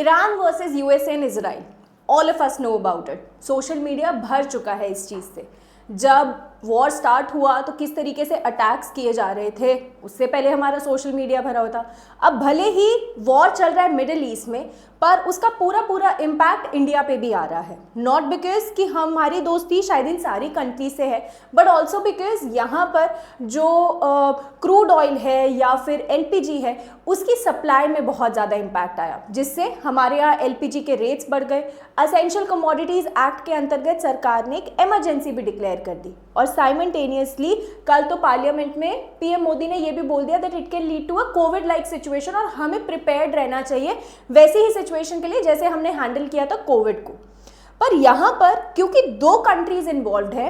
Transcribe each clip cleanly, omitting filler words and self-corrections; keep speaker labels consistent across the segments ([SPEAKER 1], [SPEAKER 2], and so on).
[SPEAKER 1] Iran versus USA and Israel, all of us know about it. Social media भर चुका है इस चीज़ से। जब वॉर स्टार्ट हुआ तो किस तरीके से अटैक्स किए जा रहे थे, उससे पहले हमारा सोशल मीडिया भरा होता। अब भले ही वॉर चल रहा है मिडिल ईस्ट में, पर उसका पूरा इम्पैक्ट इंडिया पे भी आ रहा है। नॉट बिकॉज कि हमारी दोस्ती शायद इन सारी कंट्री से है, बट ऑल्सो बिकॉज यहाँ पर जो क्रूड ऑयल है या फिर एलपीजी है, उसकी सप्लाई में बहुत ज़्यादा इम्पैक्ट आया, जिससे हमारे यहाँ एलपीजी के रेट्स बढ़ गए। असेंशियल कमोडिटीज़ एक्ट के अंतर्गत सरकार ने एक इमरजेंसी भी डिक्लेयर कर दी, और साइमल्टेनियसली कल तो पार्लियामेंट में पीएम मोदी ने यह भी बोल दिया that it can lead to a Covid like situation, और हमें प्रिपेयर्ड रहना चाहिए वैसी ही सिचुएशन के लिए जैसे हमने हैंडल किया था कोविड को। पर यहाँ पर क्योंकि दो कंट्रीज इन्वॉल्व है,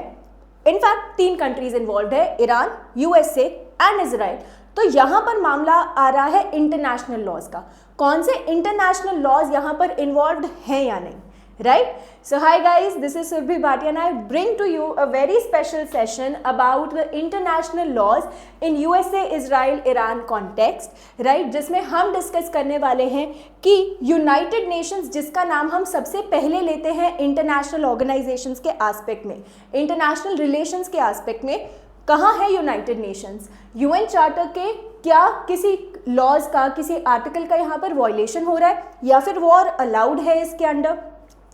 [SPEAKER 1] इनफैक्ट 3 कंट्रीज इन्वॉल्व है, ईरान, यूएसए एंड इजराइल, तो यहाँ पर मामला आ रहा है इंटरनेशनल लॉज का। कौन से इंटरनेशनल लॉज यहाँ पर इन्वॉल्व हैं या नहीं, right? So hi guys, this is Surbhi Bhatia and I bring to you a very special session about the international laws in USA, Israel, Iran context, right? जिसमें हम डिस्कस करने वाले हैं कि यूनाइटेड नेशंस, जिसका नाम हम सबसे पहले लेते हैं इंटरनेशनल ऑर्गेनाइजेशंस के एस्पेक्ट में, इंटरनेशनल रिलेशंस के एस्पेक्ट में, कहाँ है यूनाइटेड नेशंस? यूएन चार्टर के क्या किसी लॉज का, किसी आर्टिकल का यहाँ पर वॉयलेशन हो रहा है या फिर वॉर अलाउड है इसके अंडर?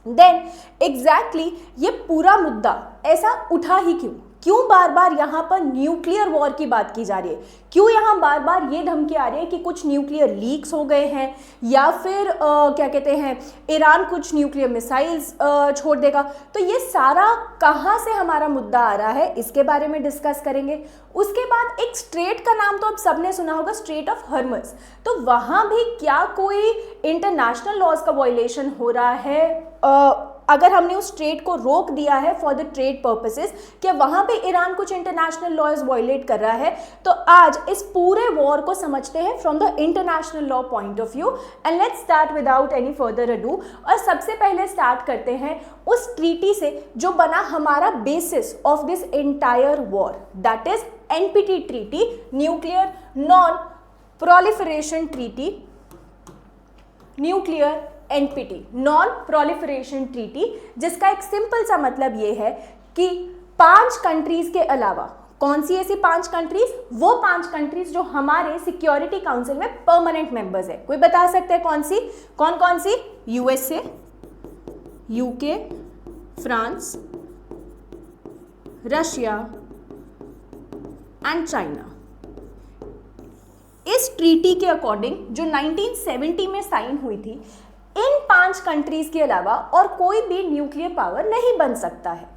[SPEAKER 1] देन एग्जैक्टली ये पूरा मुद्दा ऐसा उठा ही क्यों बार बार यहाँ पर न्यूक्लियर वॉर की बात की जा रही है? क्यों यहाँ बार बार ये धमकी आ रही है कि कुछ न्यूक्लियर लीक्स हो गए हैं या फिर क्या कहते हैं ईरान कुछ न्यूक्लियर मिसाइल्स छोड़ देगा? तो ये सारा कहाँ से हमारा मुद्दा आ रहा है, इसके बारे में डिस्कस करेंगे। उसके बाद एक स्ट्रेट का नाम तो अब सबने सुना होगा, स्ट्रेट ऑफ हॉर्मज़, तो वहाँ भी क्या कोई इंटरनेशनल लॉज का वायलेशन हो रहा है? अगर हमने उस ट्रेड को रोक दिया है फॉर द ट्रेड पर्पसेस, क्या वहाँ पे ईरान कुछ इंटरनेशनल लॉज वायलेट कर रहा है? तो आज इस पूरे वॉर को समझते हैं from the international law point of view, and let's start without any further ado. और सबसे पहले स्टार्ट करते हैं उस ट्रीटी से जो बना हमारा basis of this entire war, that is NPT treaty, nuclear non proliferation treaty, nuclear NPT, non proliferation treaty, जिसका एक सिंपल सा मतलब ये है कि 5 कंट्रीज के अलावा, कौन सी ऐसी 5 कंट्रीज? वो 5 कंट्रीज जो हमारे सिक्योरिटी काउंसिल में परमानेंट मेंबर्स है। कोई बता सकते हैं कौन सी? कौन सी? USA, UK, France, Russia and China. इस ट्रीटी के अकॉर्डिंग जो 1970 में साइन हुई थी, इन 5 कंट्रीज के अलावा और कोई भी न्यूक्लियर पावर नहीं बन सकता है।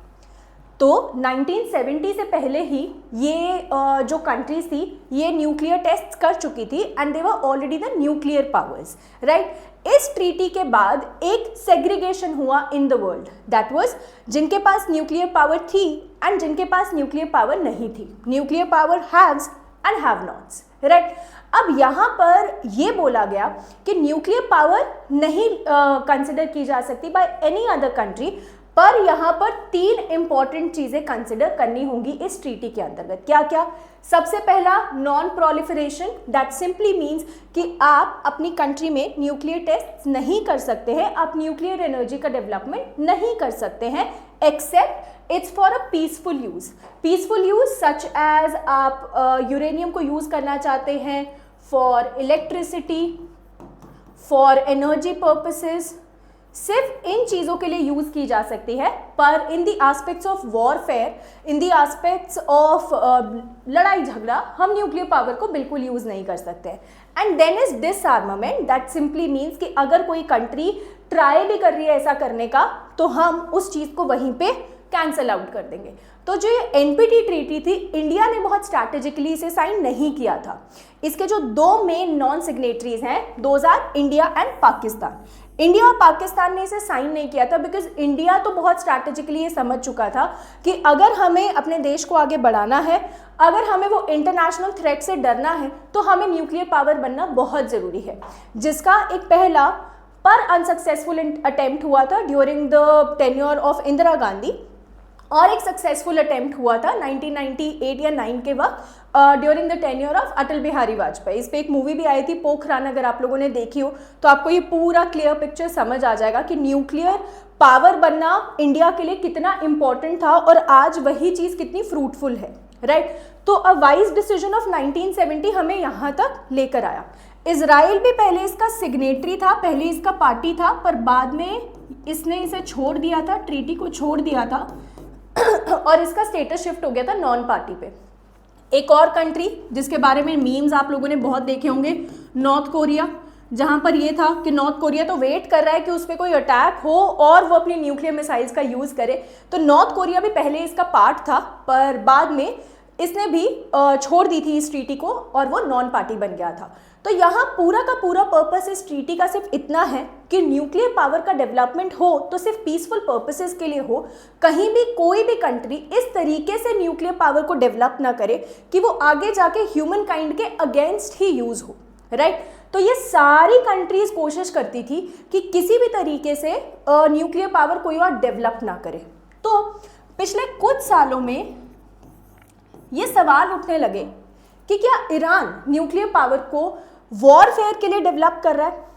[SPEAKER 1] तो 1970 से पहले ही ये जो कंट्रीज थी ये न्यूक्लियर टेस्ट कर चुकी थी and they were already the nuclear powers, right? इस ट्रीटी के बाद एक सेग्रीगेशन हुआ in the world, that was जिनके पास न्यूक्लियर पावर थी एंड जिनके पास न्यूक्लियर पावर नहीं थी। Nuclear power haves and have nots, right? अब यहाँ पर ये बोला गया कि न्यूक्लियर पावर नहीं कंसिडर की जा सकती बाय एनी अदर कंट्री, पर यहाँ पर 3 इंपॉर्टेंट चीज़ें कंसिडर करनी होंगी इस ट्रीटी के अंतर्गत। क्या क्या? सबसे पहला, non proliferation, that simply means कि आप अपनी कंट्री में न्यूक्लियर टेस्ट नहीं कर सकते हैं, आप न्यूक्लियर एनर्जी का डेवलपमेंट नहीं कर सकते हैं, except it's for a peaceful use. Peaceful use such as आप यूरेनियम को यूज करना चाहते हैं for electricity, for energy purposes, सिर्फ इन चीज़ों के लिए यूज़ की जा सकती है। पर in the aspects of warfare, in the aspects of लड़ाई झगड़ा, हम न्यूक्लियर पावर को बिल्कुल यूज़ नहीं कर सकते। And then is disarmament, that simply means कि अगर कोई कंट्री ट्राई भी कर रही है ऐसा करने का, तो हम उस चीज़ को वहीं पे कैंसल आउट कर देंगे। तो जो ये एनपीटी ट्रीटी थी, इंडिया ने बहुत स्ट्रैटेजिकली इसे साइन नहीं किया था। इसके जो 2 मेन नॉन सिग्नेटरीज हैं, those R India and Pakistan. India और पाकिस्तान ने इसे साइन नहीं किया था बिकॉज इंडिया तो बहुत स्ट्रैटेजिकली ये समझ चुका था कि अगर हमें अपने देश को आगे बढ़ाना है, अगर हमें वो इंटरनेशनल थ्रेट से डरना है, तो हमें न्यूक्लियर पावर बनना बहुत ज़रूरी है, जिसका एक पहला पर अनसक्सेसफुल अटेम्प्ट हुआ था during the tenure of Indira Gandhi. और एक सक्सेसफुल अटेम्प्ट हुआ था 1998 या 9 के वक्त during the tenure of Atal Bihari Vajpayee. इस पे एक मूवी भी आई थी पोखरान, अगर आप लोगों ने देखी हो तो आपको ये पूरा क्लियर पिक्चर समझ आ जाएगा कि न्यूक्लियर पावर बनना इंडिया के लिए कितना इंपॉर्टेंट था और आज वही चीज़ कितनी फ्रूटफुल है, राइट। तो अ वाइज डिसीजन ऑफ 1970 हमें यहाँ तक लेकर आया। इजराइल भी पहले इसका सिग्नेटरी था, पहले इसका पार्टी था, पर बाद में इसने इसे छोड़ दिया था, ट्रीटी को छोड़ दिया था और इसका स्टेटस शिफ्ट हो गया था नॉन पार्टी पे। एक और कंट्री जिसके बारे में मीम्स आप लोगों ने बहुत देखे होंगे, नॉर्थ कोरिया, जहाँ पर ये था कि नॉर्थ कोरिया तो वेट कर रहा है कि उस पर कोई अटैक हो और वो अपनी न्यूक्लियर मिसाइल्स का यूज़ करे। तो नॉर्थ कोरिया भी पहले इसका पार्ट था, पर बाद में इसने भी छोड़ दी थी इस ट्रीटी को और वो नॉन पार्टी बन गया था। तो यहाँ पूरा का पूरा पर्पस इस ट्रीटी का सिर्फ इतना है कि न्यूक्लियर पावर का डेवलपमेंट हो तो सिर्फ पीसफुल पर्पसेस के लिए हो, कहीं भी कोई भी कंट्री इस तरीके से न्यूक्लियर पावर को डेवलप ना करे कि वो आगे जाके ह्यूमन काइंड के अगेंस्ट ही यूज़ हो, राइट। तो ये सारी कंट्रीज कोशिश करती थी कि किसी भी तरीके से न्यूक्लियर पावर कोई और डेवलप ना करे। तो पिछले कुछ सालों में ये सवाल उठने लगे कि क्या ईरान न्यूक्लियर पावर को वॉरफेयर के लिए डेवलप कर रहा है।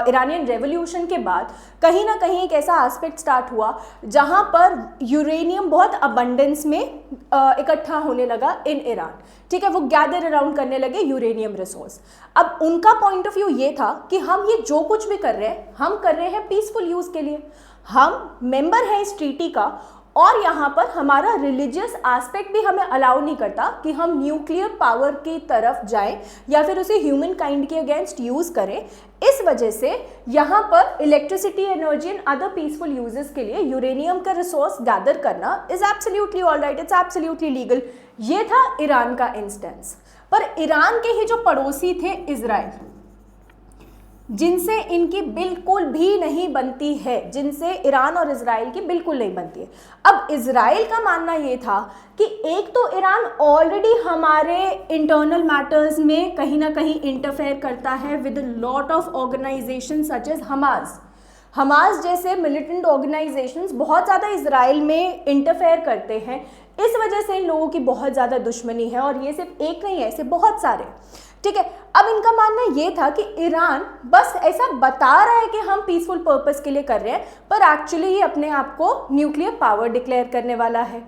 [SPEAKER 1] इरानियन रेवोल्यूशन के बाद कहीं ना कहीं एक ऐसा एस्पेक्ट स्टार्ट हुआ जहां पर यूरेनियम बहुत अबंडेंस में इकट्ठा होने लगा इन ईरान, ठीक है। वो गैदर अराउंड करने लगे यूरेनियम रिसोर्स। अब उनका पॉइंट ऑफ व्यू ये था कि हम ये जो कुछ भी कर रहे हैं हम कर रहे हैं पीसफुल यूज़ के लिए, हम मेंबर हैं इस ट्रीटी का और यहाँ पर हमारा रिलीजियस एस्पेक्ट भी हमें अलाउ नहीं करता कि हम न्यूक्लियर पावर की तरफ जाएं या फिर उसे ह्यूमन काइंड के अगेंस्ट यूज़ करें। इस वजह से यहाँ पर electricity, energy and other peaceful uses के लिए यूरेनियम का रिसोर्स गैदर करना is absolutely all right, it's absolutely legal. ये था ईरान का इंस्टेंस। पर ईरान के ही जो पड़ोसी थे इजराइल, जिनसे इनकी बिल्कुल भी नहीं बनती है, जिनसे ईरान और इजराइल की बिल्कुल नहीं बनती है। अब इजराइल का मानना ये था कि एक तो ईरान ऑलरेडी हमारे इंटरनल मैटर्स में कहीं ना कहीं इंटरफेयर करता है with lot of organisation such as Hamas जैसे मिलिटेंट ऑर्गेनाइजेशंस बहुत ज़्यादा इजराइल में इंटरफेयर करते हैं। इस वजह से इन लोगों की बहुत ज़्यादा दुश्मनी है और ये सिर्फ एक नहीं है, ऐसे बहुत सारे, ठीक है। अब इनका मानना ये था कि ईरान बस ऐसा बता रहा है कि हम पीसफुल पर्पस के लिए कर रहे हैं, पर एक्चुअली ये अपने आप को न्यूक्लियर पावर डिक्लेयर करने वाला है।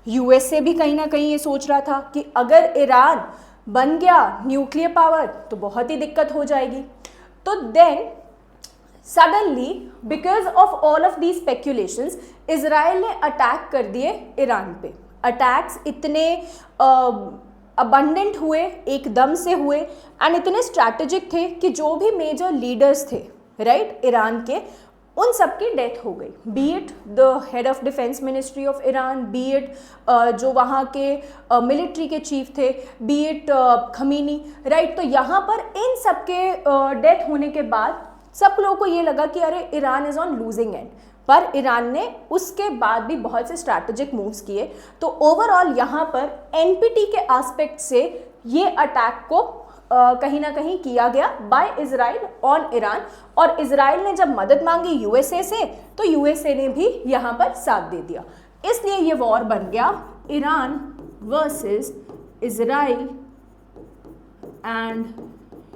[SPEAKER 1] यूएसए भी कहीं ना कहीं ये सोच रहा था कि अगर ईरान बन गया न्यूक्लियर पावर तो बहुत ही दिक्कत हो जाएगी। तो then suddenly because of all of the speculations Israel ने अटैक कर दिए ईरान पे। अटैक्स इतने अबंडेंट हुए, एकदम से हुए एंड इतने स्ट्रैटेजिक थे कि जो भी मेजर लीडर्स थे, राइट, ईरान के, उन सब की डेथ हो गई। B it the head of defence ministry of Iran, B it जो वहाँ के मिलिट्री के चीफ थे, बी इट खमीनी, राइट। तो यहाँ पर इन सब के डेथ होने के बाद सब लोगों को ये लगा कि अरे Iran is on losing and, पर ईरान ने उसके बाद भी बहुत से स्ट्रैटेजिक मूव्स किए। तो ओवरऑल यहाँ पर एनपीटी के एस्पेक्ट से ये अटैक को कहीं ना कहीं किया गया बाय इजराइल ऑन ईरान, और इजराइल ने जब मदद मांगी यूएसए से तो यूएसए ने भी यहाँ पर साथ दे दिया। इसलिए ये वॉर बन गया Iran versus Israel and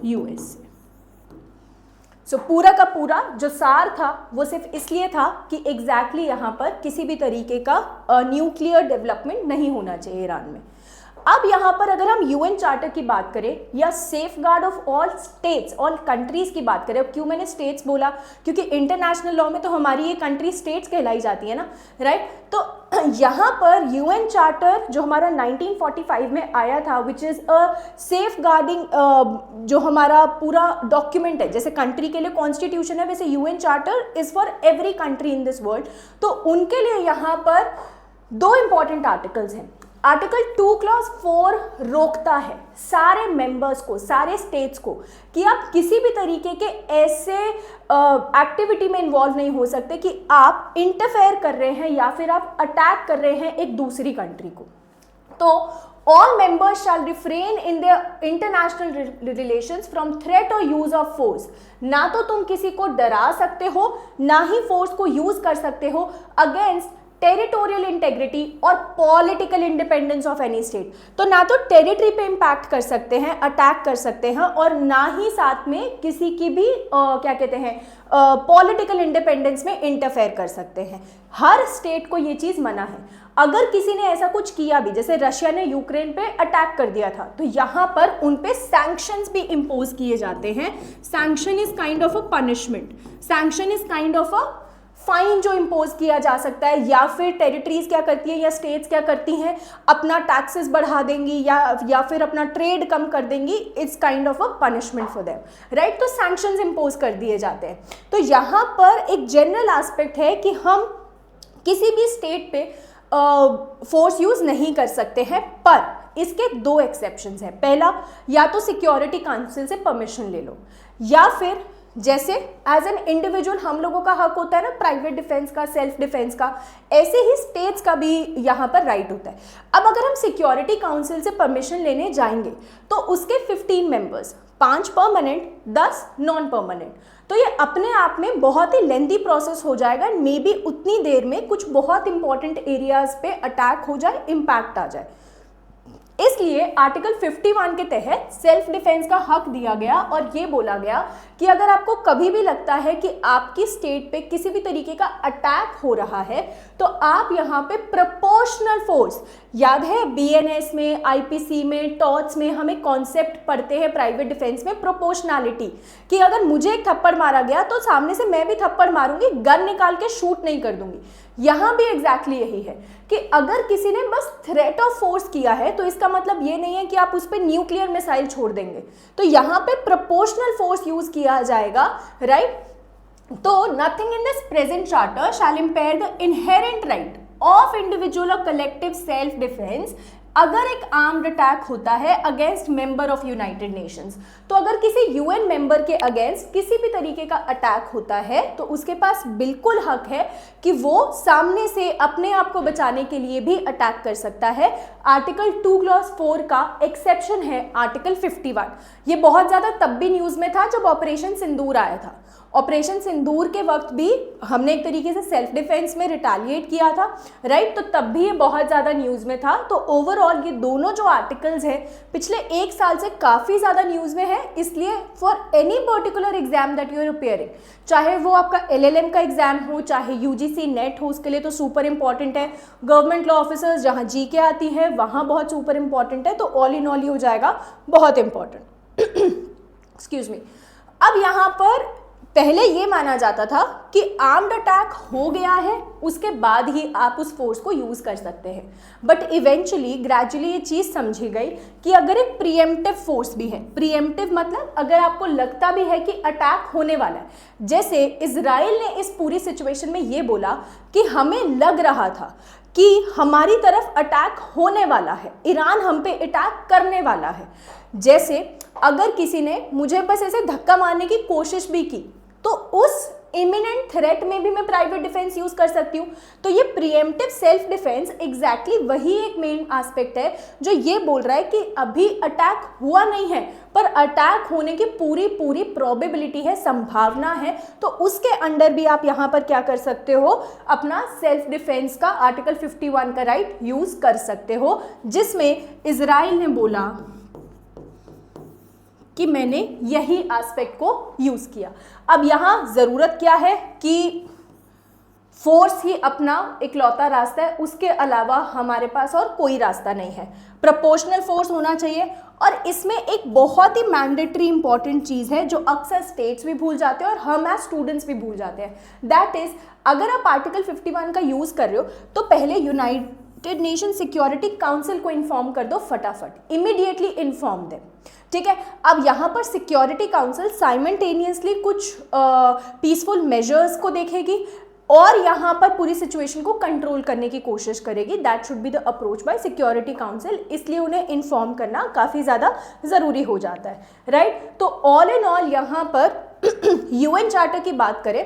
[SPEAKER 1] USA. So पूरा का पूरा जो सार था वो सिर्फ इसलिए था कि एग्जैक्टली यहाँ पर किसी भी तरीके का न्यूक्लियर डेवलपमेंट नहीं होना चाहिए ईरान में। अब यहाँ पर अगर हम यूएन चार्टर की बात करें या safe guard of all states, all countries की बात करें, अब क्यों मैंने स्टेट्स बोला, क्योंकि इंटरनेशनल लॉ में तो हमारी ये कंट्री स्टेट्स कहलाई जाती है ना, राइट। तो यहाँ पर यूएन चार्टर जो हमारा 1945 में आया था, which is a safeguarding, जो हमारा पूरा डॉक्यूमेंट है, जैसे कंट्री के लिए कॉन्स्टिट्यूशन है वैसे UN charter is for every country in this world. तो उनके लिए यहाँ पर दो इंपॉर्टेंट आर्टिकल्स हैं। आर्टिकल 2 क्लॉज 4 रोकता है सारे मेंबर्स को, सारे स्टेट्स को, कि आप किसी भी तरीके के ऐसे एक्टिविटी में इन्वॉल्व नहीं हो सकते कि आप इंटरफेयर कर रहे हैं या फिर आप अटैक कर रहे हैं एक दूसरी कंट्री को। तो all members shall refrain in their international relations from threat और यूज ऑफ फोर्स। ना तो तुम किसी को डरा सकते हो, ना ही फोर्स को यूज कर सकते हो अगेंस्ट टेरिटोरियल इंटेग्रिटी और political independence of any state. तो ना तो टेरिटरी पे इम्पैक्ट कर सकते हैं, अटैक कर सकते हैं, और ना ही साथ में किसी की भी क्या कहते हैं पॉलिटिकल इंडिपेंडेंस में इंटरफेयर कर सकते हैं। हर स्टेट को ये चीज़ मना है। अगर किसी ने ऐसा कुछ किया भी, जैसे रशिया ने यूक्रेन पे अटैक कर दिया था, तो यहाँ पर उन पे सैंक्शंस भी इम्पोज किए जाते हैं। Sanction is kind of a punishment, sanction is kind of a fine जो इम्पोज किया जा सकता है, या फिर टेरिटरीज क्या करती है या स्टेट्स क्या करती हैं, अपना टैक्सेस बढ़ा देंगी या फिर अपना ट्रेड कम कर देंगी। It's kind of a punishment for them, right. तो सैंक्शंस इम्पोज कर दिए जाते हैं। तो यहाँ पर एक जनरल एस्पेक्ट है कि हम किसी भी स्टेट पे फोर्स यूज नहीं कर सकते हैं, पर इसके दो एक्सेप्शंस हैं। पहला, या तो सिक्योरिटी काउंसिल से परमिशन ले लो, या फिर जैसे एज एन इंडिविजुअल हम लोगों का हक होता है ना प्राइवेट डिफेंस का, सेल्फ डिफेंस का, ऐसे ही स्टेट्स का भी यहाँ पर राइट होता है। अब अगर हम सिक्योरिटी काउंसिल से परमिशन लेने जाएंगे तो उसके 15 मेंबर्स, 5 परमानेंट, 10 नॉन परमानेंट, तो ये अपने आप में बहुत ही लेंथी प्रोसेस हो जाएगा। मे बी उतनी देर में कुछ बहुत इंपॉर्टेंट एरियाज पे अटैक हो जाए, इम्पैक्ट आ जाए। इसलिए आर्टिकल 51 के तहत सेल्फ डिफेंस का हक दिया गया और ये बोला गया कि अगर आपको कभी भी लगता है कि आपकी स्टेट पे किसी भी तरीके का अटैक हो रहा है, तो आप यहाँ पे प्रोपोर्शनल फोर्स, याद है बीएनएस में, आईपीसी में, टॉर्च में हमें कॉन्सेप्ट पढ़ते हैं प्राइवेट डिफेंस में, प्रोपोर्शनैलिटी, कि अगर मुझे एक थप्पड़ मारा गया तो सामने से मैं भी थप्पड़ मारूंगी, गन निकाल के शूट नहीं कर दूंगी। यहाँ भी एग्जैक्टली यही है कि अगर किसी ने बस थ्रेट ऑफ फोर्स किया है तो इसका मतलब ये नहीं है कि आप उस पर न्यूक्लियर मिसाइल छोड़ देंगे। तो यहाँ पे प्रोपोर्शनल फोर्स यूज किया जाएगा, राइट। तो nothing in this present charter shall impair the inherent right of individual और कलेक्टिव सेल्फ डिफेंस अगर एक आर्म्ड अटैक होता है against member of United Nations. तो अगर किसी यूएन मेंबर के अगेंस्ट किसी भी तरीके का अटैक होता है तो उसके पास बिल्कुल हक है कि वो सामने से अपने आप को बचाने के लिए भी अटैक कर सकता है। आर्टिकल 2 क्लॉज 4 का एक्सेप्शन है आर्टिकल 51। ये बहुत ज़्यादा तब भी न्यूज़ में था जब ऑपरेशन सिंदूर आया था। ऑपरेशन सिंदूर के वक्त भी हमने एक तरीके से सेल्फ डिफेंस में रिटेलिएट किया था, राइट। तो तब भी ये बहुत ज़्यादा न्यूज़ में था। तो ओवरऑल ये दोनों जो आर्टिकल्स हैं पिछले 1 साल से काफ़ी ज़्यादा न्यूज़ में है। इसलिए for any particular exam that you are appearing, चाहे वो आपका LLM का एग्जाम हो, चाहे UGC नेट हो, उसके लिए तो सुपर इंपॉर्टेंट है। गवर्नमेंट लॉ ऑफिसर्स जहाँ GK आती है वहाँ बहुत सुपर इंपॉर्टेंट है। तो ऑल इन ऑल ही हो जाएगा बहुत इंपॉर्टेंट। Excuse me. अब यहाँ पर पहले ये माना जाता था कि आर्म्ड अटैक हो गया है उसके बाद ही आप उस फोर्स को यूज कर सकते हैं, बट इवेंचुअली ग्रेजुअली ये चीज़ समझी गई कि अगर एक प्रीएम्प्टिव फोर्स भी है, प्रीएम्प्टिव मतलब अगर आपको लगता भी है कि अटैक होने वाला है, जैसे इजराइल ने इस पूरी सिचुएशन में ये बोला कि हमें लग रहा था कि हमारी तरफ अटैक होने वाला है, ईरान हम पे अटैक करने वाला है। जैसे अगर किसी ने मुझे बस ऐसे धक्का मारने की कोशिश भी की तो उस इमिनेंट थ्रेट में भी मैं प्राइवेट डिफेंस यूज कर सकती हूँ। तो ये प्रीएम्प्टिव सेल्फ डिफेंस एग्जैक्टली वही एक मेन एस्पेक्ट है जो ये बोल रहा है कि अभी अटैक हुआ नहीं है पर अटैक होने की पूरी प्रोबेबिलिटी है, संभावना है। तो उसके अंडर भी आप यहाँ पर क्या कर सकते हो, अपना सेल्फ डिफेंस का आर्टिकल 51 का राइट यूज कर सकते हो, जिसमें इजराइल ने बोला कि मैंने यही एस्पेक्ट को यूज किया। अब यहाँ जरूरत क्या है कि फोर्स ही अपना इकलौता रास्ता है, उसके अलावा हमारे पास और कोई रास्ता नहीं है। प्रोपोर्शनल फोर्स होना चाहिए। और इसमें एक बहुत ही मैंडेटरी इंपॉर्टेंट चीज़ है जो अक्सर स्टेट्स भी भूल जाते हैं और हम एज स्टूडेंट्स भी भूल जाते हैं। दैट इज, अगर आप आर्टिकल 51 का यूज़ कर रहे हो तो पहले यूनाइटेड नेशन सिक्योरिटी काउंसिल को इन्फॉर्म कर दो, फटाफट इमीडिएटली इन्फॉर्म देम, ठीक है। अब यहाँ पर सिक्योरिटी काउंसिल साइमल्टेनियसली कुछ पीसफुल मेजर्स को देखेगी और यहाँ पर पूरी सिचुएशन को कंट्रोल करने की कोशिश करेगी। That should be the approach by security council. इसलिए उन्हें इन्फॉर्म करना काफ़ी ज़्यादा ज़रूरी हो जाता है, राइट। तो ऑल इन ऑल यहाँ पर UN चार्टर की बात करें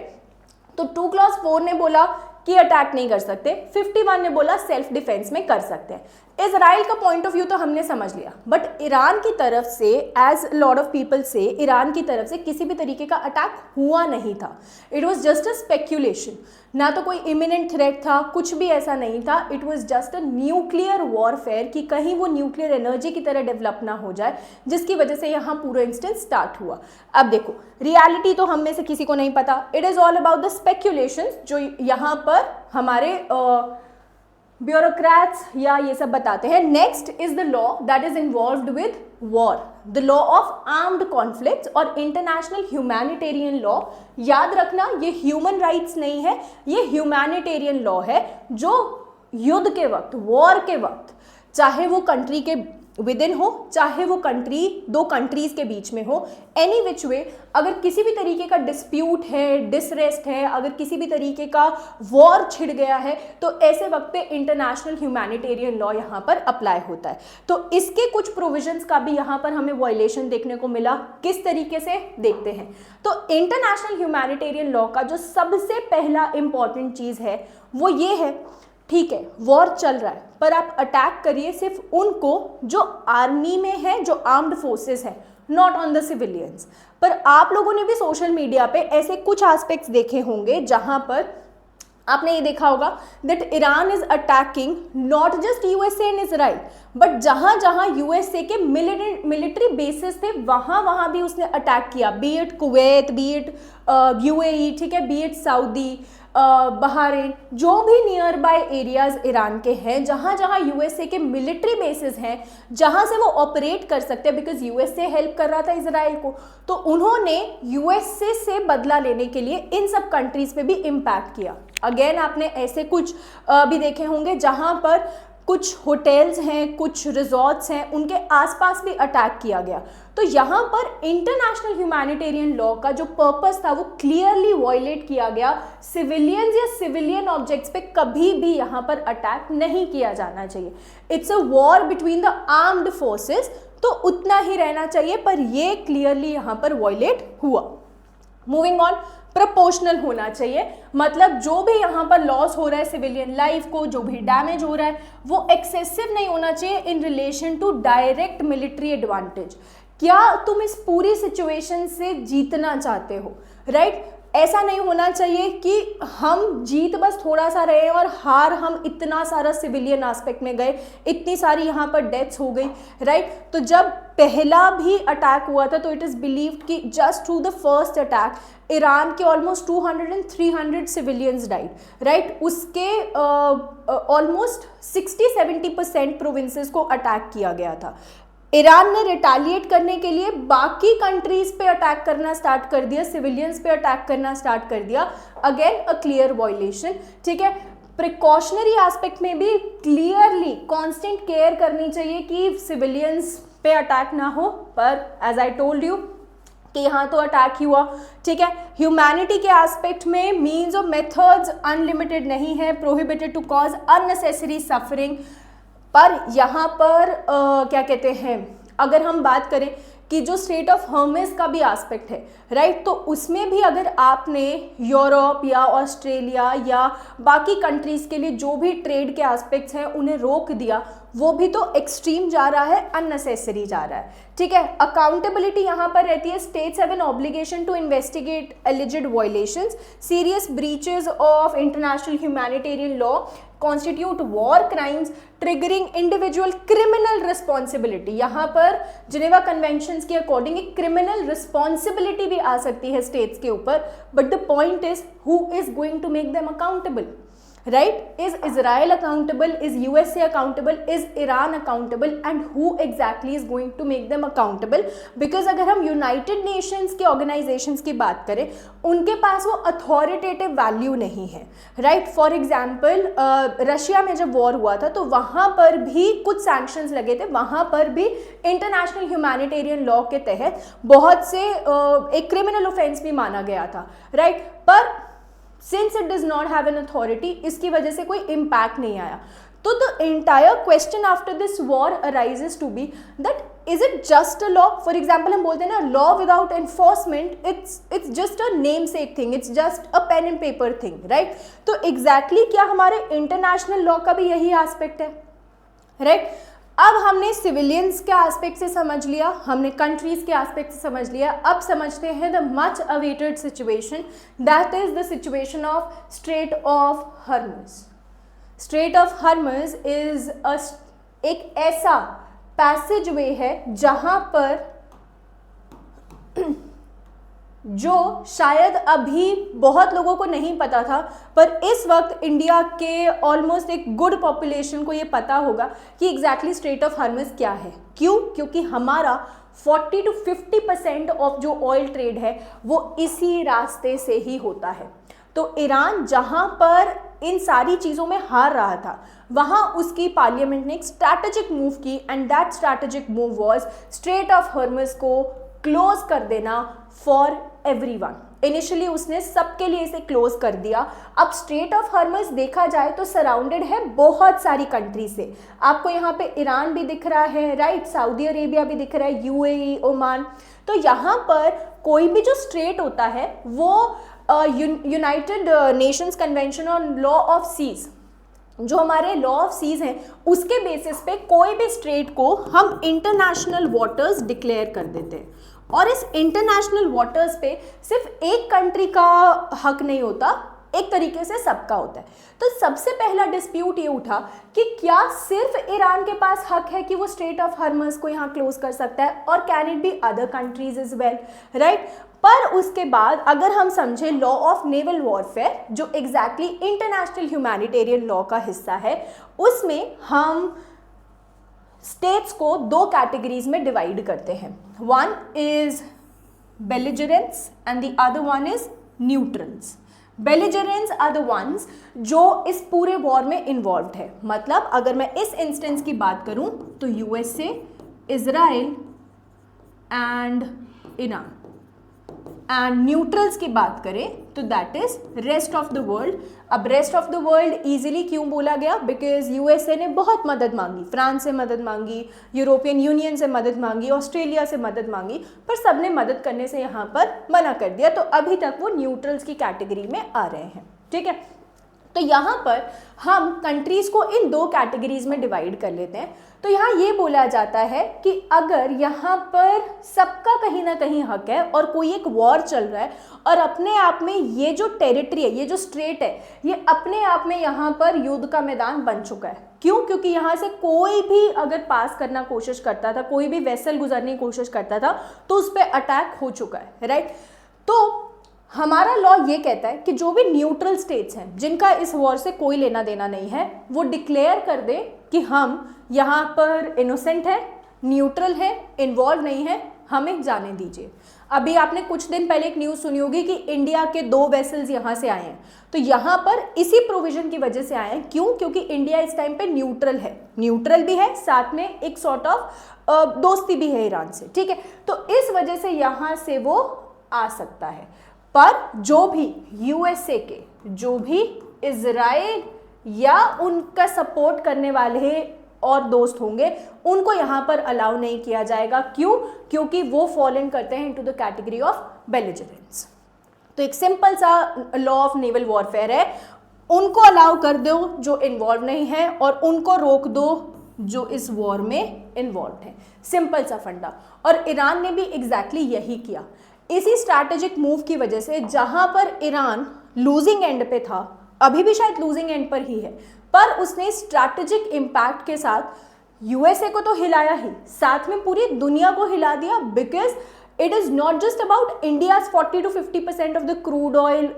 [SPEAKER 1] तो 2 क्लॉज 4 ने बोला कि अटैक नहीं कर सकते, 51 ने बोला सेल्फ डिफेंस में कर सकते हैं। इजराइल का पॉइंट ऑफ व्यू तो हमने समझ लिया, बट ईरान की तरफ से, एज लॉट ऑफ पीपल से, ईरान की तरफ से किसी भी तरीके का अटैक हुआ नहीं था। It was just a speculation, ना तो कोई इमिनेंट थ्रेट था, कुछ भी ऐसा नहीं था। It was just a nuclear warfare कि कहीं वो न्यूक्लियर एनर्जी की तरह डेवलप ना हो जाए, जिसकी वजह से यहाँ पूरा इंस्टेंस स्टार्ट हुआ। अब देखो, रियलिटी तो हम में से किसी को नहीं पता, it is all about the speculation जो यहाँ पर हमारे ब्यूरोक्रेट्स या ये सब बताते हैं। Next is the law that is involved with war, the law of armed conflicts और इंटरनेशनल ह्यूमैनिटेरियन लॉ। याद रखना, ये ह्यूमन राइट्स नहीं है, ये ह्यूमैनिटेरियन लॉ है जो युद्ध के वक्त, वॉर के वक्त, चाहे वो कंट्री के विद इन हो, चाहे वो कंट्री दो कंट्रीज के बीच में हो, एनी विच वे, अगर किसी भी तरीके का डिस्प्यूट है, डिसरेस्ट है, अगर किसी भी तरीके का वॉर छिड़ गया है, तो ऐसे वक्त पे इंटरनेशनल ह्यूमैनिटेरियन लॉ यहाँ पर अप्लाई होता है। तो इसके कुछ प्रोविजंस का भी यहाँ पर हमें वायलेशन देखने को मिला। किस तरीके से देखते हैं, तो इंटरनेशनल ह्यूमैनिटेरियन लॉ का जो सबसे पहला इंपॉर्टेंट चीज़ है वो ये है, ठीक है वॉर चल रहा है, पर आप अटैक करिए सिर्फ उनको जो आर्मी में है, जो आर्म्ड फोर्सेस है, नॉट ऑन द सिविलियंस। पर आप लोगों ने भी सोशल मीडिया पे ऐसे कुछ एस्पेक्ट्स देखे होंगे जहां पर आपने ये देखा होगा that Iran is attacking not just USA and Israel, but जहां जहां यूएसए के मिलिट्री बेसिस थे वहां भी उसने अटैक किया, B it Kuwait, B it UAE, ठीक है, बी इट सऊदी, बहरीन, जो भी नियर बाय एरियाज ईरान के हैं, जहां जहां यूएसए के मिलिट्री बेसिस हैं, जहां से वो ऑपरेट कर सकते हैं, बिकॉज यूएसए हेल्प कर रहा था इजराइल को, तो उन्होंने यूएसए से बदला लेने के लिए इन सब कंट्रीज पे भी इम्पैक्ट किया। अगेन आपने ऐसे कुछ भी देखे होंगे जहां पर कुछ होटल्स हैं, कुछ रिजॉर्ट्स हैं, उनके आसपास भी अटैक किया गया। तो यहाँ पर इंटरनेशनल ह्यूमैनिटेरियन लॉ का जो पर्पस था वो क्लियरली वायलेट किया गया। सिविलियंस या सिविलियन ऑब्जेक्ट्स पे कभी भी यहाँ पर अटैक नहीं किया जाना चाहिए। It's a war between the armed forces, तो उतना ही रहना चाहिए, पर ये क्लियरली यहाँ पर वायलेट हुआ। मूविंग ऑन, प्रोपोर्शनल होना चाहिए, मतलब जो भी यहाँ पर लॉस हो रहा है सिविलियन लाइफ को, जो भी डैमेज हो रहा है, वो एक्सेसिव नहीं होना चाहिए in relation to direct military advantage. क्या तुम इस पूरी सिचुएशन से जीतना चाहते हो, राइट? ऐसा नहीं होना चाहिए कि हम जीत बस थोड़ा सा रहे और हार हम इतना सारा सिविलियन एस्पेक्ट में गए, इतनी सारी यहाँ पर डेथ्स हो गई, राइट? तो जब पहला भी अटैक हुआ था तो इट इज़ बिलीव्ड कि just through the first attack Iran के almost 200 and 300 civilians died, right? उसके ऑलमोस्ट 60-70% प्रोविंसेस को अटैक किया गया था। ईरान ने रिटेलिएट करने के लिए बाकी कंट्रीज पे अटैक करना स्टार्ट कर दिया, सिविलियंस पे अटैक करना स्टार्ट कर दिया। अगेन अ क्लियर वायलेशन, ठीक है? प्रिकॉशनरी एस्पेक्ट में भी क्लियरली कांस्टेंट केयर करनी चाहिए कि सिविलियंस पे अटैक ना हो, पर एज आई टोल्ड यू कि यहाँ तो अटैक ही हुआ, ठीक है? ह्यूमैनिटी के एस्पेक्ट में मीन्स और मेथड्स अनलिमिटेड नहीं है, prohibited to cause unnecessary suffering. पर यहाँ पर क्या कहते हैं, अगर हम बात करें कि जो स्टेट ऑफ हर्मिस का भी एस्पेक्ट है, राइट? तो उसमें भी अगर आपने यूरोप या ऑस्ट्रेलिया या बाकी कंट्रीज़ के लिए जो भी ट्रेड के एस्पेक्ट्स हैं उन्हें रोक दिया, वो भी तो एक्सट्रीम जा रहा है, अननेसेसरी जा रहा है, ठीक है? अकाउंटेबिलिटी यहाँ पर रहती है, states have an obligation to investigate alleged violations, serious breaches of international humanitarian law constitute war crimes triggering individual criminal responsibility. यहाँ पर जिनेवा कन्वेंशंस के अकॉर्डिंग एक क्रिमिनल रिस्पॉन्सिबिलिटी भी आ सकती है स्टेट्स के ऊपर, but the point is who is going to make them accountable, right? Is Israel accountable? Is USA accountable? Is Iran accountable? And who exactly is going to make them accountable? Because अगर हम United Nations के organisations की बात करें, उनके पास वो authoritative value नहीं है, राइट? फॉर एग्जाम्पल रशिया में जब वॉर हुआ था तो वहाँ पर भी कुछ सैंक्शंस लगे थे, वहाँ पर भी इंटरनेशनल ह्यूमैनिटेरियन लॉ के तहत बहुत से एक क्रिमिनल ऑफेंस भी माना गया था, राइट? पर since it does not have an authority, इसकी वजह से कोई इम्पैक्ट नहीं आया। तो the entire question after this war arises to be that is it just a law? For example हम बोलते हैं ना, law without enforcement it's just a namesake thing, it's just a pen and paper thing, right? तो exactly क्या हमारे international law का भी यही एस्पेक्ट है, राइट? अब हमने सिविलियंस के एस्पेक्ट से समझ लिया, हमने कंट्रीज के एस्पेक्ट से समझ लिया, अब समझते हैं the much awaited situation, that is the situation of straight of Hormuz. Straight of Hormuz is एक ऐसा पैसेज वे है जहां पर जो शायद अभी बहुत लोगों को नहीं पता था, पर इस वक्त इंडिया के ऑलमोस्ट एक गुड पॉपुलेशन को ये पता होगा कि एग्जैक्टली स्ट्रेट ऑफ हॉर्मुज क्या है। क्यों? क्योंकि हमारा 40 to 50% ऑफ जो ऑयल ट्रेड है वो इसी रास्ते से ही होता है। तो ईरान जहां पर इन सारी चीज़ों में हार रहा था, वहां उसकी पार्लियामेंट ने एक स्ट्रैटेजिक मूव की, and that strategic move was straight of Hormuz को क्लोज कर देना फॉर एवरीवन। इनिशियली उसने सबके लिए इसे क्लोज कर दिया। अब स्ट्रेट ऑफ हॉर्मुज देखा जाए तो सराउंडेड है बहुत सारी कंट्री से। आपको यहाँ पे ईरान भी दिख रहा है, राइट? सऊदी अरेबिया भी दिख रहा है, यूएई, ओमान। तो यहाँ पर कोई भी जो स्ट्रेट होता है वो United Nations convention on law of seas, जो हमारे लॉ ऑफ सीज हैं, उसके बेसिस पे कोई भी स्ट्रेट को हम इंटरनेशनल वाटर्स डिक्लेयर कर देते हैं। और इस इंटरनेशनल वाटर्स पे सिर्फ एक कंट्री का हक नहीं होता, एक तरीके से सबका होता है। तो सबसे पहला डिस्प्यूट ये उठा कि क्या सिर्फ ईरान के पास हक है कि वो स्ट्रेट ऑफ हॉर्मुज को यहाँ क्लोज कर सकता है, और can it be other countries is well, right? पर उसके बाद अगर हम समझे लॉ ऑफ नेवल वॉरफेयर, जो एग्जैक्टली इंटरनेशनल ह्यूमैनिटेरियन लॉ का हिस्सा है, उसमें हम स्टेट्स को दो कैटेगरीज में डिवाइड करते हैं। One is belligerents and the other one is neutrals. Belligerents are the ones जो इस पूरे वॉर में इन्वॉल्व है। मतलब अगर मैं इस इंस्टेंस की बात करूं तो USA, Israel and Iran. And neutrals की बात करें तो that is rest of the world. अब rest of the world easily क्यों बोला गया? बिकॉज यूएसए ने बहुत मदद मांगी, फ्रांस से मदद मांगी, यूरोपियन यूनियन से मदद मांगी, ऑस्ट्रेलिया से मदद मांगी, पर सबने मदद करने से यहाँ पर मना कर दिया। तो अभी तक वो न्यूट्रल्स की कैटेगरी में आ रहे हैं, ठीक है? तो यहाँ पर हम कंट्रीज को इन दो कैटेगरीज में डिवाइड कर लेते हैं। तो यहाँ ये बोला जाता है कि अगर यहाँ पर सबका कहीं ना कहीं हक है और कोई एक वॉर चल रहा है और अपने आप में ये जो टेरिटरी है, ये जो स्ट्रेट है, ये अपने आप में यहाँ पर युद्ध का मैदान बन चुका है। क्यों? क्योंकि यहाँ से कोई भी अगर पास करना कोशिश करता था, कोई भी वेसल गुजरने की कोशिश करता था, तो उस पर अटैक हो चुका है, राइट? तो हमारा लॉ ये कहता है कि जो भी न्यूट्रल स्टेट्स हैं, जिनका इस वॉर से कोई लेना देना नहीं है, वो डिक्लेयर कर दे कि हम यहाँ पर इनोसेंट है, न्यूट्रल है, इन्वॉल्व नहीं है, हमें जाने दीजिए। अभी आपने कुछ दिन पहले एक न्यूज़ सुनी होगी कि इंडिया के 2 वेसल्स यहाँ से आए हैं। तो यहाँ पर इसी प्रोविजन की वजह से आए हैं। क्यों? क्योंकि इंडिया इस टाइम पे न्यूट्रल है, न्यूट्रल भी है, साथ में एक सॉर्ट ऑफ दोस्ती भी है ईरान से, ठीक है? तो इस वजह से यहाँ से वो आ सकता है। पर जो भी यूएसए के, जो भी इजराइल या उनका सपोर्ट करने वाले और दोस्त होंगे, उनको यहाँ पर अलाउ नहीं किया जाएगा। क्यों? क्योंकि वो फॉल इन करते हैं इनटू द कैटेगरी ऑफ बेलिजरेंस। तो एक सिंपल सा लॉ ऑफ नेवल वॉरफेयर है, उनको अलाउ कर दो जो इन्वॉल्व नहीं है और उनको रोक दो जो इस वॉर में इन्वॉल्व है। सिंपल सा फंडा। और ईरान ने भी एग्जैक्टली यही किया। इसी स्ट्रैटेजिक मूव की वजह से जहां पर ईरान लूजिंग एंड पे था, अभी भी शायद लूजिंग एंड पर ही है, पर उसने स्ट्रैटेजिक इम्पैक्ट के साथ यूएसए को तो हिलाया ही, साथ में पूरी दुनिया को हिला दिया। Because it is not just about India's 40 to 50% of the crude oil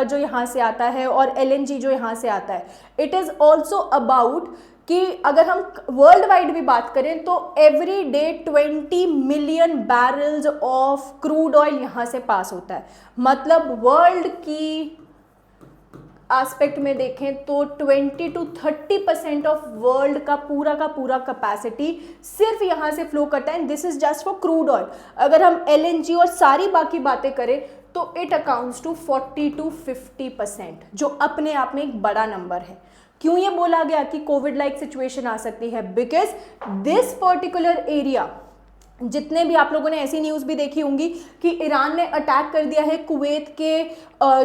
[SPEAKER 1] जो यहाँ से आता है और LNG जो यहाँ से आता है, इट इज़ ऑल्सो अबाउट कि अगर हम वर्ल्ड वाइड भी बात करें तो every day 20 million barrels of crude oil यहाँ से पास होता है। मतलब वर्ल्ड की एस्पेक्ट में देखें तो 20 to 30% ऑफ वर्ल्ड का पूरा कैपेसिटी सिर्फ यहाँ से फ्लो करता है। This is just for crude oil. अगर हम LNG और सारी बाकी बातें करें तो इट अकाउंट्स टू 40 to 50%, जो अपने आप में एक बड़ा नंबर है। क्यों ये बोला गया कि कोविड लाइक सिचुएशन आ सकती है? बिकॉज दिस पर्टिकुलर एरिया, जितने भी आप लोगों ने ऐसी न्यूज़ भी देखी होंगी कि ईरान ने अटैक कर दिया है कुवैत के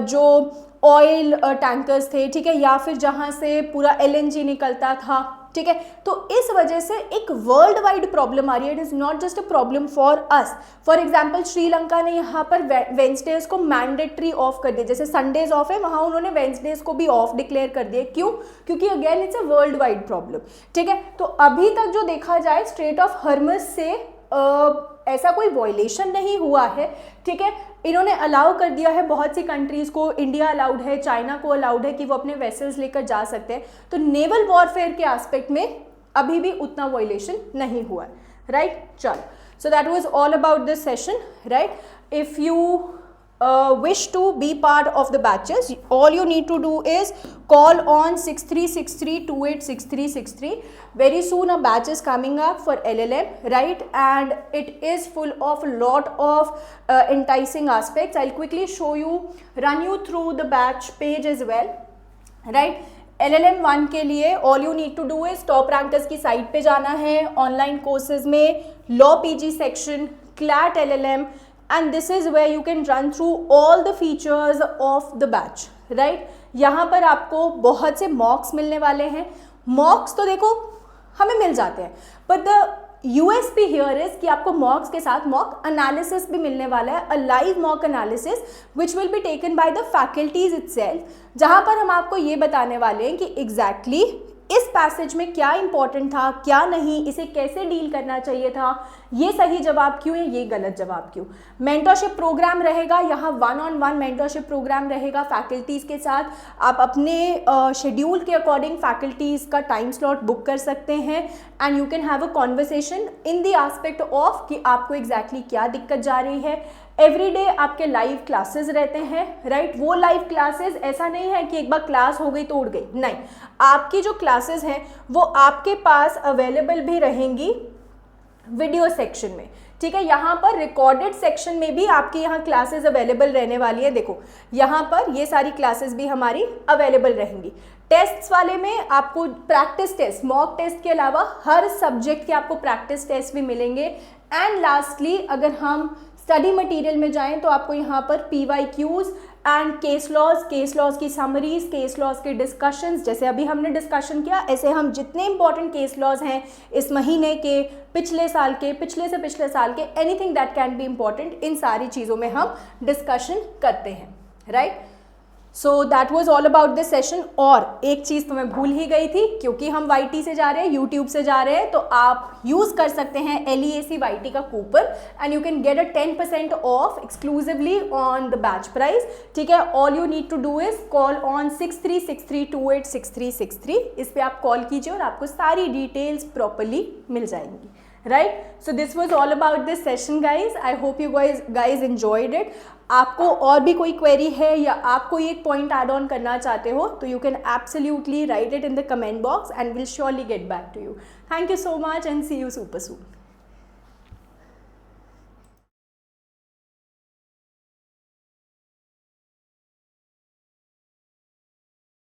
[SPEAKER 1] जो ऑयल टैंकर्स थे, ठीक है, या फिर जहाँ से पूरा LNG निकलता था, ठीक है, तो इस वजह से एक वर्ल्ड वाइड प्रॉब्लम आ रही है। It is not just a problem for us. For example Sri Lanka ने यहाँ पर वेंसडेज को मैंडेटरी ऑफ कर दिया, जैसे संडेज ऑफ है वहाँ उन्होंने वेंसडेज को भी ऑफ डिक्लेयर कर दिया। क्यों? क्योंकि again it's a world wide problem, ठीक है। तो अभी तक जो देखा जाए स्ट्रेट ऑफ हॉर्मुज से ऐसा कोई वॉयलेशन नहीं हुआ है, ठीक है। इन्होंने अलाउ कर दिया है बहुत सी कंट्रीज़ को, इंडिया अलाउड है, चाइना को अलाउड है कि वो अपने वेसल्स लेकर जा सकते हैं। तो नेवल वॉरफेयर के एस्पेक्ट में अभी भी उतना वॉयलेशन नहीं हुआ है, राइट। चलो, so that was all about this session, right. If you wish to be part of the batches, all you need to do is call on 6363286363. Very soon a batch is coming up for LLM, right, and it is full of a lot of enticing aspects. I'll quickly show you, run you through the batch page as well, right. LLM 1 के लिए all you need to do is top rankers की site पे जाना है, online courses में law PG section, CLAT LLM, and this is where you can run through all the features of the batch, right. यहाँ पर आपको बहुत से मॉक्स मिलने वाले हैं। मॉक्स तो देखो हमें मिल जाते हैं, but the USP here is कि आपको मॉक्स के साथ मॉक एनालिसिस भी मिलने वाला है, a live mock analysis which will be taken by the faculties itself, जहाँ पर हम आपको ये बताने वाले हैं कि एग्जैक्टली इस पैसेज में क्या इंपॉर्टेंट था, क्या नहीं, इसे कैसे डील करना चाहिए था, ये सही जवाब क्यों है, ये गलत जवाब क्यों। मेंटरशिप प्रोग्राम रहेगा, यहाँ 1-on-1 मेंटरशिप प्रोग्राम रहेगा फैकल्टीज़ के साथ। आप अपने शेड्यूल के अकॉर्डिंग फैकल्टीज़ का टाइम स्लॉट बुक कर सकते हैं and you can have a conversation in the aspect of कि आपको एग्जैक्टली क्या दिक्कत जा रही है। एवरीडे आपके लाइव क्लासेस रहते हैं, राइट। वो लाइव क्लासेस ऐसा नहीं है कि एक बार क्लास हो गई तो उड़ गई, नहीं, आपकी जो क्लासेस हैं वो आपके पास अवेलेबल भी रहेंगी वीडियो सेक्शन में, ठीक है। यहाँ पर रिकॉर्डेड सेक्शन में भी आपकी यहाँ क्लासेस अवेलेबल रहने वाली है। देखो यहाँ पर ये सारी क्लासेस भी हमारी अवेलेबल रहेंगी। टेस्ट्स वाले में आपको प्रैक्टिस टेस्ट, मॉक टेस्ट के अलावा हर सब्जेक्ट के आपको प्रैक्टिस टेस्ट भी मिलेंगे। एंड लास्टली अगर हम स्टडी मटेरियल में जाएं तो आपको यहाँ पर PYQs एंड केस लॉज की समरीज, केस लॉज के डिस्कशंस, जैसे अभी हमने डिस्कशन किया ऐसे हम जितने इंपॉर्टेंट केस लॉज हैं इस महीने के, पिछले साल के, पिछले से पिछले साल के, anything that can be important, इन सारी चीज़ों में हम डिस्कशन करते हैं, right. So that was all about this session. और एक चीज़ तो मैं भूल ही गई थी, क्योंकि हम YT से जा रहे हैं, YouTube से जा रहे हैं, तो आप यूज़ कर सकते हैं LEAC YT का coupon and you can get a 10% off exclusively on the batch price, ठीक है। All you need to do is call on 6363286363। इस पर आप कॉल कीजिए और आपको सारी डिटेल्स प्रॉपरली मिल जाएंगी, right. So this was all about this session guys. I hope you guys enjoyed it. आपको और भी कोई क्वेरी है या आप कोई एक पॉइंट ऐड ऑन करना चाहते हो तो you can absolutely write it in the comment box and will surely get back to you. Thank you so much and see you super soon.